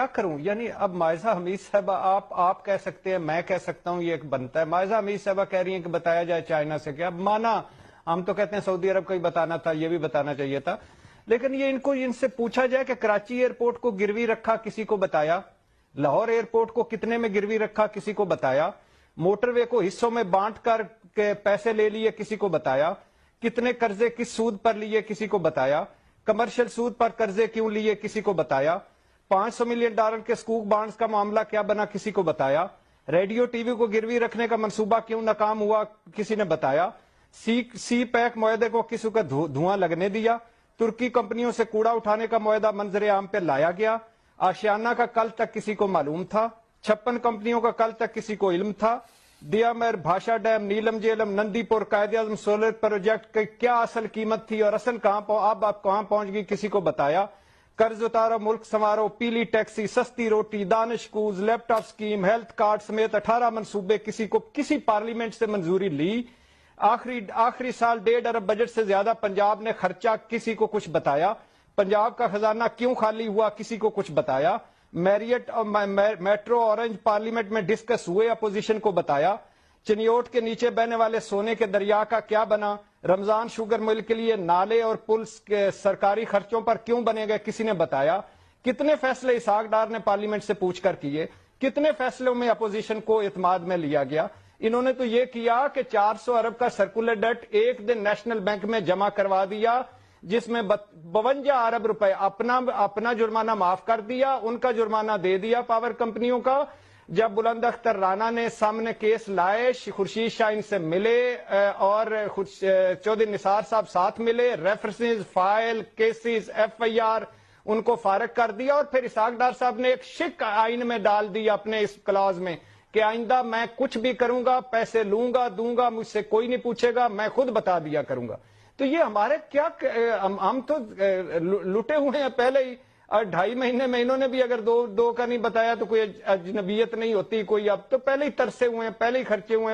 کیا کروں؟ یعنی اب مائزہ حمید صاحبہ آپ کہہ سکتے ہیں، میں کہہ سکتا ہوں، یہ ایک بنتا ہے. مائزہ حمید صاحبہ کہہ رہی ہیں کہ بتایا جائے چائنا سے کیا. اب مانا ہم تو کہتے ہیں سعودی عرب کا ہی بتانا تھا، یہ بھی بتانا چاہیے تھا، لیکن یہ ان سے پوچھا جائے کہ کراچی ایئرپورٹ کو گروی رکھا، کسی کو بتایا؟ لاہور ایئرپورٹ کو کتنے میں گروی رکھا، کسی کو بتایا؟ موٹر وے کو حصوں میں بانٹ کر کے پیسے لے لیے، کسی کو بتایا؟ کتنے قرضے کس سود پر لیے، کسی کو بتایا؟ کمرشل سود پر قرضے کیوں لیے، کسی کو بتایا؟ $500 ملین کے سکوک بانڈز کا معاملہ کیا بنا، کسی کو بتایا؟ ریڈیو ٹی وی کو گروی رکھنے کا منصوبہ کیوں ناکام ہوا، کسی نے بتایا؟ سی پیک معاہدے کو کسی کا دھواں لگنے دیا؟ ترکی کمپنیوں سے کوڑا اٹھانے کا معاہدہ منظر عام پہ لایا گیا؟ آشیانہ کا کل تک کسی کو معلوم تھا؟ 56 کمپنیوں کا کل تک کسی کو علم تھا؟ دیامر، بھاشا ڈیم، نیلم جیلم، نندی پور، قائد اعظم سولر پروجیکٹ کی کیا اصل قیمت تھی اور اصل اب آپ کہاں پہنچ گئی، کسی کو بتایا؟ قرض اتارو، ملک سنوارو، پیلی ٹیکسی، سستی روٹی، دانش کوز، لیپ ٹاپ سکیم، ہیلتھ کارڈ سمیت 18 منصوبے کسی پارلیمنٹ سے منظوری لی؟ آخری سال 1.5 ارب بجٹ سے زیادہ پنجاب نے خرچہ، کسی کو کچھ بتایا؟ پنجاب کا خزانہ کیوں خالی ہوا، کسی کو کچھ بتایا؟ میریٹ اور میٹرو اورنج پارلیمنٹ میں ڈسکس ہوئے، اپوزیشن کو بتایا؟ چنیوٹ کے نیچے بہنے والے سونے کے دریا کا کیا بنا؟ رمضان شوگر مل کے لیے نالے اور پل سرکاری خرچوں پر کیوں بنے گئے، کسی نے بتایا؟ کتنے فیصلے اسحاق ڈار نے پارلیمنٹ سے پوچھ کر کیے؟ کتنے فیصلوں میں اپوزیشن کو اعتماد میں لیا گیا؟ انہوں نے تو یہ کیا کہ 400 ارب کا سرکولر ڈیٹ ایک دن نیشنل بینک میں جمع کروا دیا، جس میں 52 ارب روپے اپنا جرمانہ معاف کر دیا، ان کا جرمانہ دے دیا پاور کمپنیوں کا. جب بلند اختر رانا نے سامنے کیس لائے، خورشید شاہ ان سے ملے اور چودھری نثار صاحب ساتھ ملے، references, file, cases, F I R, ان کو فارغ کر دیا، اور پھر اسحاق ڈار صاحب نے ایک شک آئین میں ڈال دیا اپنے اس کلاز میں کہ آئندہ میں کچھ بھی کروں گا، پیسے لوں گا، دوں گا، مجھ سے کوئی نہیں پوچھے گا، میں خود بتا دیا کروں گا. تو یہ ہمارے کیا، ہم تو لٹے ہوئے ہیں پہلے ہی، اور 2.5 مہینے میں انہوں نے بھی اگر دو کا نہیں بتایا تو کوئی اجنبیت نہیں ہوتی کوئی، اب تو پہلے ہی ترسے ہوئے ہیں، پہلے ہی خرچے ہوئے ہیں.